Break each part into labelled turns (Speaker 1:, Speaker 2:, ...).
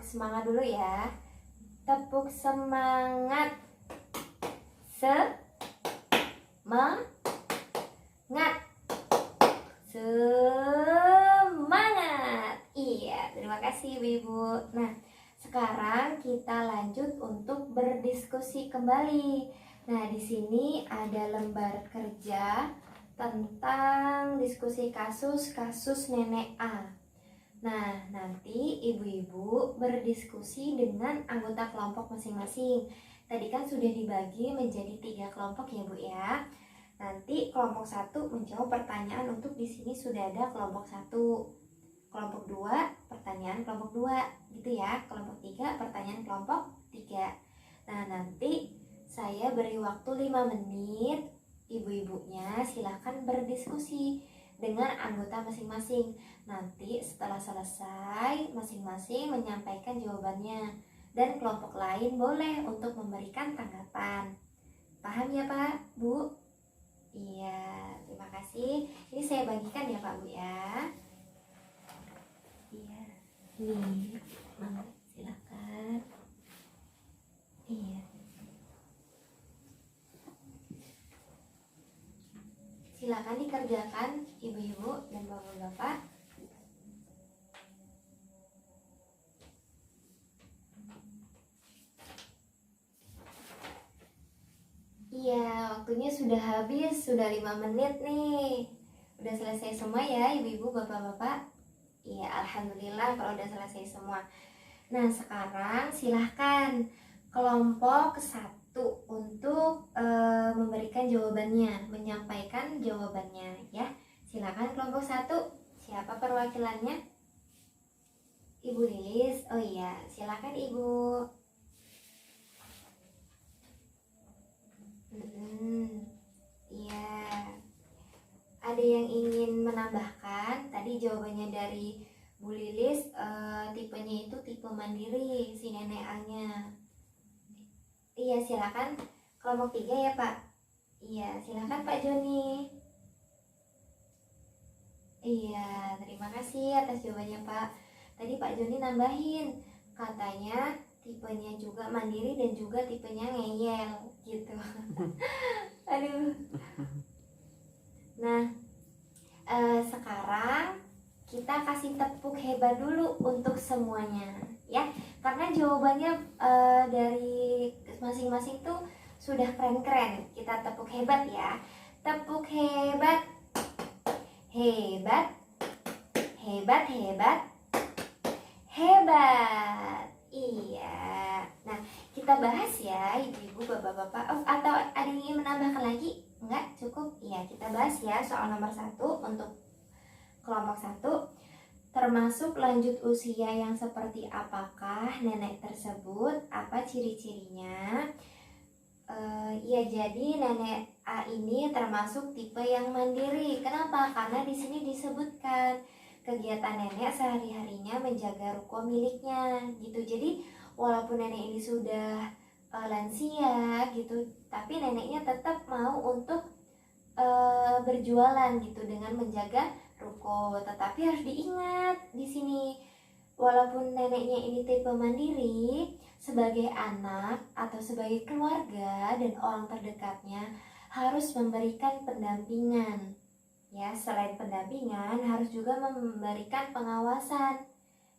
Speaker 1: semangat dulu ya. Tepuk semangat. Semangat. Semangat. Iya, terima kasih Ibu. Nah, sekarang kita lanjut untuk berdiskusi kembali. Nah, di sini ada lembar kerja tentang diskusi kasus nenek A. Nah, nanti ibu-ibu berdiskusi dengan anggota kelompok masing-masing. Tadi kan sudah dibagi menjadi 3 kelompok ya Bu ya. Nanti kelompok 1 menjawab pertanyaan untuk di sini sudah ada kelompok 1. Kelompok 2 pertanyaan kelompok 2 gitu ya. Kelompok 3 pertanyaan kelompok 3. Nah, nanti saya beri waktu 5 menit. Ibu-ibunya silakan berdiskusi dengan anggota masing-masing. Nanti setelah selesai masing-masing menyampaikan jawabannya, dan kelompok lain boleh untuk memberikan tanggapan. Paham ya Pak, Bu? Iya, terima kasih. Ini saya bagikan ya Pak, Bu ya. Iya, nih, Mama, silakan. Iya. Silakan dikerjakan ibu-ibu dan bapak-bapak. Iya, waktunya sudah habis, sudah 5 menit nih. Udah selesai semua ya ibu-ibu, bapak-bapak? Iya, alhamdulillah kalau udah selesai semua. Nah, sekarang silahkan kelompok 1 untuk memberikan jawabannya, menyampaikan jawabannya ya. Silakan kelompok 1. Siapa perwakilannya? Ibu Lilis. Oh iya, silakan Ibu. Iya. Ada yang ingin menambahkan? Tadi jawabannya dari Bu Lilis, tipenya itu tipe mandiri si nenek A-nya. Iya, silakan kelompok 3 ya Pak. Iya, silakan Pak Joni. Iya, terima kasih atas jawabannya Pak. Tadi Pak Joni nambahin, katanya tipenya juga mandiri dan juga tipenya ngeyel gitu. Aduh. Nah, sekarang kita kasih tepuk hebat dulu untuk semuanya ya, karena jawabannya dari masing-masing tuh sudah keren-keren. Kita tepuk hebat ya. Tepuk hebat. Hebat. Hebat, hebat. Hebat. Iya. Nah, kita bahas ya ibu-ibu, bapak-bapak. Oh, atau ada yang ingin menambahkan lagi? Enggak, cukup? Iya, kita bahas ya soal nomor 1 untuk kelompok 1. Termasuk lanjut usia yang seperti apakah nenek tersebut, apa ciri-cirinya. Ya, jadi nenek A ini termasuk tipe yang mandiri. Kenapa? Karena di sini disebutkan kegiatan nenek sehari-harinya menjaga ruko miliknya gitu. Jadi walaupun nenek ini sudah lansia gitu, tapi neneknya tetap mau untuk berjualan gitu dengan menjaga ruko. Tetapi harus diingat di sini, walaupun neneknya ini tipe mandiri, sebagai anak atau sebagai keluarga dan orang terdekatnya harus memberikan pendampingan. Ya, selain pendampingan harus juga memberikan pengawasan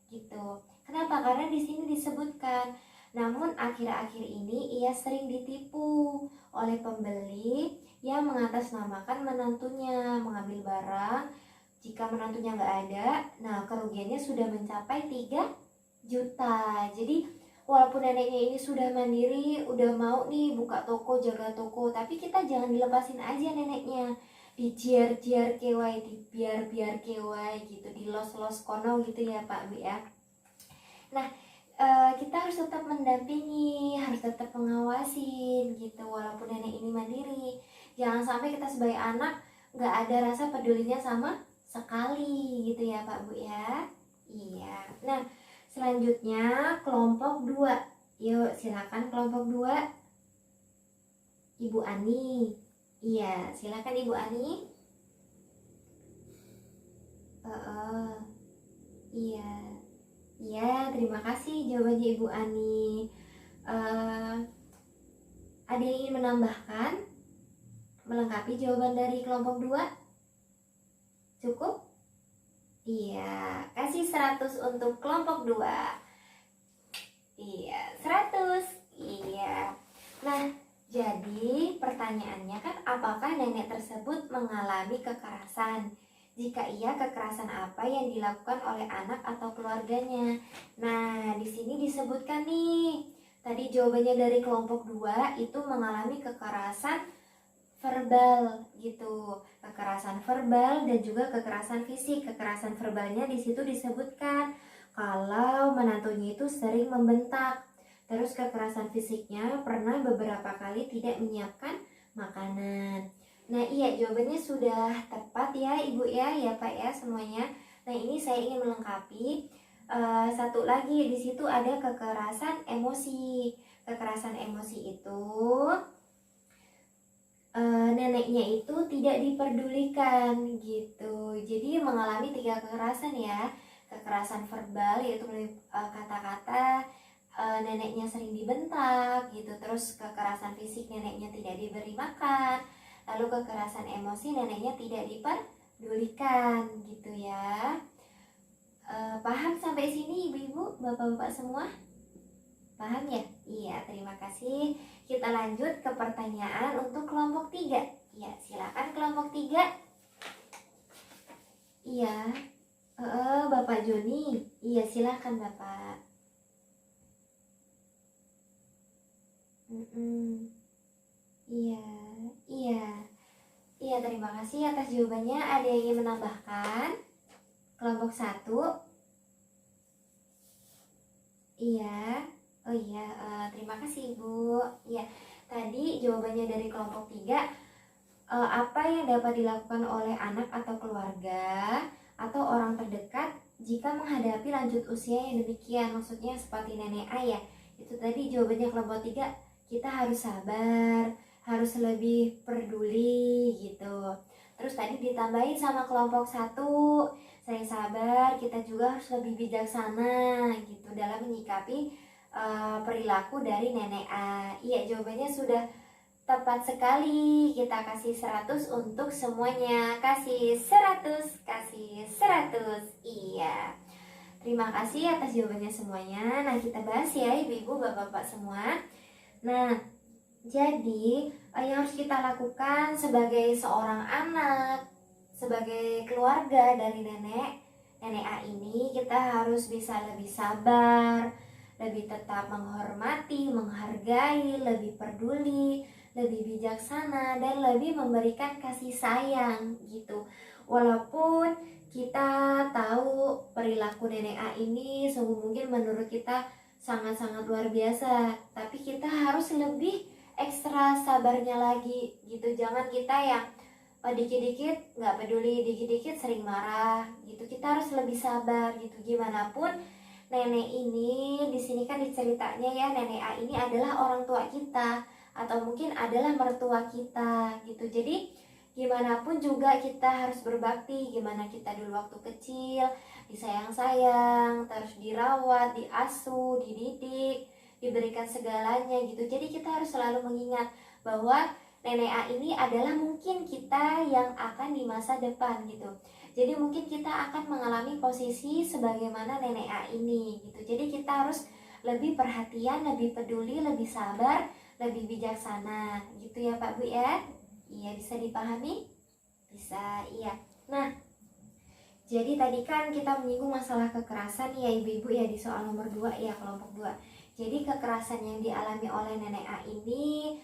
Speaker 1: gitu. Kenapa? Karena di sini disebutkan, namun akhir-akhir ini ia sering ditipu oleh pembeli yang mengatasnamakan menantunya mengambil barang. Jika menantunya nggak ada, nah kerugiannya sudah mencapai 3 juta. Jadi walaupun neneknya ini sudah mandiri, udah mau nih buka toko, jaga toko, tapi kita jangan dilepasin aja neneknya, dijiar-jiar kewai, dibiar-biar kewai gitu, di los-los kono gitu ya Pak Bu ya. Nah, kita harus tetap mendampingi, harus tetap mengawasin gitu, walaupun nenek ini mandiri. Jangan sampai kita sebagai anak nggak ada rasa pedulinya sama sekali gitu ya Pak Bu ya. Iya. Nah, selanjutnya kelompok 2. Yuk, silakan kelompok 2. Ibu Ani. Iya, silakan Ibu Ani. Iya. Ya, terima kasih jawabannya Ibu Ani. Eh, ada yang ingin menambahkan? Melengkapi jawaban dari kelompok 2? Cukup? Iya, kasih 100 untuk kelompok 2. Iya, 100. Iya. Nah, jadi pertanyaannya kan, apakah nenek tersebut mengalami kekerasan? Jika iya, kekerasan apa yang dilakukan oleh anak atau keluarganya? Nah, di sini disebutkan nih. Tadi jawabannya dari kelompok 2 itu mengalami kekerasan verbal gitu. Kekerasan verbal dan juga kekerasan fisik. Kekerasan verbalnya di situ disebutkan kalau menantunya itu sering membentak. Terus kekerasan fisiknya pernah beberapa kali tidak menyiapkan makanan. Nah, iya, jawabannya sudah tepat ya Ibu ya Pak ya semuanya. Nah, ini saya ingin melengkapi satu lagi, di situ ada kekerasan emosi. Kekerasan emosi itu neneknya itu tidak diperdulikan gitu. Jadi mengalami 3 kekerasan ya. Kekerasan verbal yaitu kata-kata, neneknya sering dibentak gitu. Terus kekerasan fisik, neneknya tidak diberi makan. Lalu kekerasan emosi, neneknya tidak diperdulikan gitu ya. Paham sampai sini Ibu-ibu, Bapak-bapak semua? Paham ya? Iya, terima kasih. Kita lanjut ke pertanyaan untuk kelompok 3. Ya, silakan kelompok 3. Iya, Bapak Joni. Iya, silakan Bapak. Iya, iya. Iya, terima kasih atas jawabannya. Ada yang ingin menambahkan? Kelompok 1. Iya. Oh iya, terima kasih Ibu. Iya, tadi jawabannya dari kelompok 3, apa yang dapat dilakukan oleh anak atau keluarga atau orang terdekat jika menghadapi lanjut usia yang demikian. Maksudnya seperti nenek ayah. Itu tadi jawabannya kelompok 3, kita harus sabar, harus lebih peduli gitu. Terus tadi ditambahin sama kelompok 1, selain sabar, kita juga harus lebih bijaksana gitu dalam menyikapi perilaku dari nenek A. Iya, jawabannya sudah tepat sekali. Kita kasih 100 untuk semuanya. Kasih 100, kasih 100. Iya. Terima kasih atas jawabannya semuanya. Nah, kita bahas ya Ibu-ibu, Bapak-bapak semua. Nah, jadi yang harus kita lakukan sebagai seorang anak, sebagai keluarga dari nenek A ini, kita harus bisa lebih sabar, lebih tetap menghormati, menghargai, lebih peduli, lebih bijaksana, dan lebih memberikan kasih sayang gitu. Walaupun kita tahu perilaku nenek A ini sungguh mungkin menurut kita sangat-sangat luar biasa, tapi kita harus lebih ekstra sabarnya lagi gitu. Jangan kita yang dikit-dikit nggak peduli, dikit-dikit sering marah gitu. Kita harus lebih sabar gitu. Gimana pun nenek ini di sini kan diceritanya ya, nenek A ini adalah orang tua kita atau mungkin adalah mertua kita gitu. Jadi gimana pun juga kita harus berbakti. Gimana kita dulu waktu kecil disayang-sayang, terus dirawat, diasuh, dididik, diberikan segalanya gitu. Jadi kita harus selalu mengingat bahwa nenek A ini adalah mungkin kita yang akan di masa depan gitu. Jadi mungkin kita akan mengalami posisi sebagaimana nenek A ini gitu. Jadi kita harus lebih perhatian, lebih peduli, lebih sabar, lebih bijaksana gitu ya Pak Bu ya. Iya, bisa dipahami? Bisa, iya. Nah, jadi tadi kan kita menyinggung masalah kekerasan ya Ibu-ibu ya di soal nomor 2 ya, kelompok 2. Jadi kekerasan yang dialami oleh nenek A ini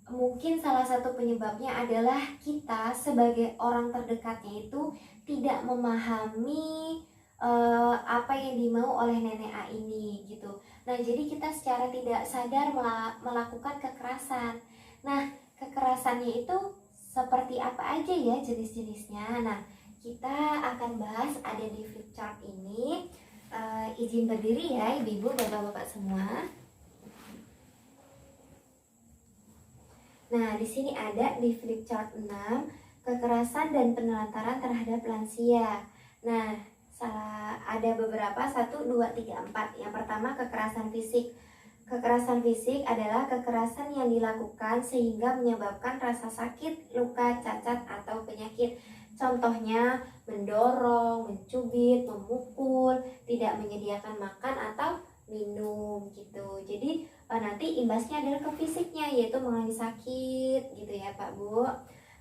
Speaker 1: mungkin salah satu penyebabnya adalah kita sebagai orang terdekatnya itu tidak memahami apa yang dimau oleh nenek A ini gitu. Nah, jadi kita secara tidak sadar melakukan kekerasan. Nah, kekerasannya itu seperti apa aja ya jenis-jenisnya. Nah, kita akan bahas ada di flip chart ini. Izin berdiri ya Ibu-ibu, Bapak-bapak semua. Nah, di sini ada di flip chart 6, kekerasan dan penelantaran terhadap lansia. Nah, ada beberapa, 1, 2, 3, 4. Yang pertama, kekerasan fisik. Kekerasan fisik adalah kekerasan yang dilakukan sehingga menyebabkan rasa sakit, luka, cacat, atau penyakit. Contohnya mendorong, mencubit, memukul, tidak menyediakan makan atau minum gitu. Jadi nanti imbasnya adalah ke fisiknya, yaitu mengalami sakit gitu ya Pak Bu.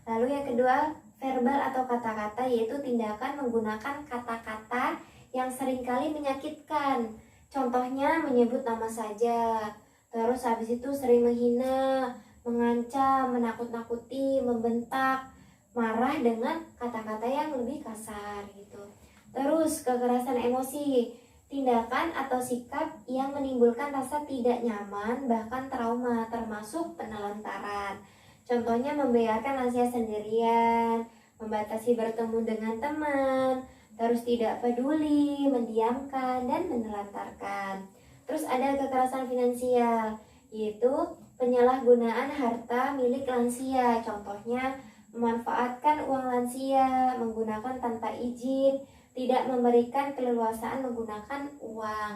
Speaker 1: Lalu yang kedua, verbal atau kata-kata, yaitu tindakan menggunakan kata-kata yang seringkali menyakitkan. Contohnya menyebut nama saja, terus habis itu sering menghina, mengancam, menakut-nakuti, membentak, marah dengan kata-kata yang lebih kasar gitu. Terus kekerasan emosi, tindakan atau sikap yang menimbulkan rasa tidak nyaman bahkan trauma, termasuk penelantaran. Contohnya membiarkan lansia sendirian, membatasi bertemu dengan teman, terus tidak peduli, mendiamkan, dan menelantarkan. Terus ada kekerasan finansial, yaitu penyalahgunaan harta milik lansia. Contohnya memanfaatkan uang lansia, menggunakan tanpa izin, tidak memberikan keleluasaan menggunakan uang.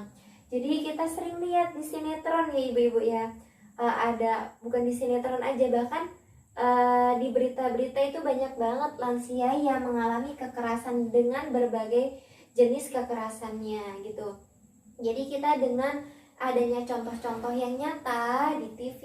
Speaker 1: Jadi kita sering lihat di sinetron ya ibu-ibu ya, ada, bukan di sinetron aja, bahkan di berita-berita itu banyak banget lansia yang mengalami kekerasan dengan berbagai jenis kekerasannya gitu. Jadi kita dengan adanya contoh-contoh yang nyata di TV,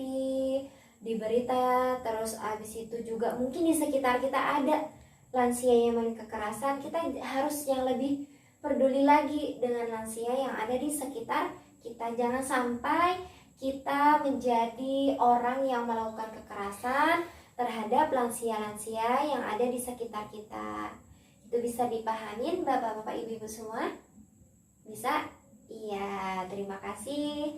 Speaker 1: di berita, terus abis itu juga mungkin di sekitar kita ada lansia yang mengalami kekerasan, kita harus yang lebih peduli lagi dengan lansia yang ada di sekitar kita. Jangan sampai kita menjadi orang yang melakukan kekerasan terhadap lansia-lansia yang ada di sekitar kita. Itu bisa dipahamin Bapak-bapak, Ibu-ibu semua? Bisa? Iya, terima kasih.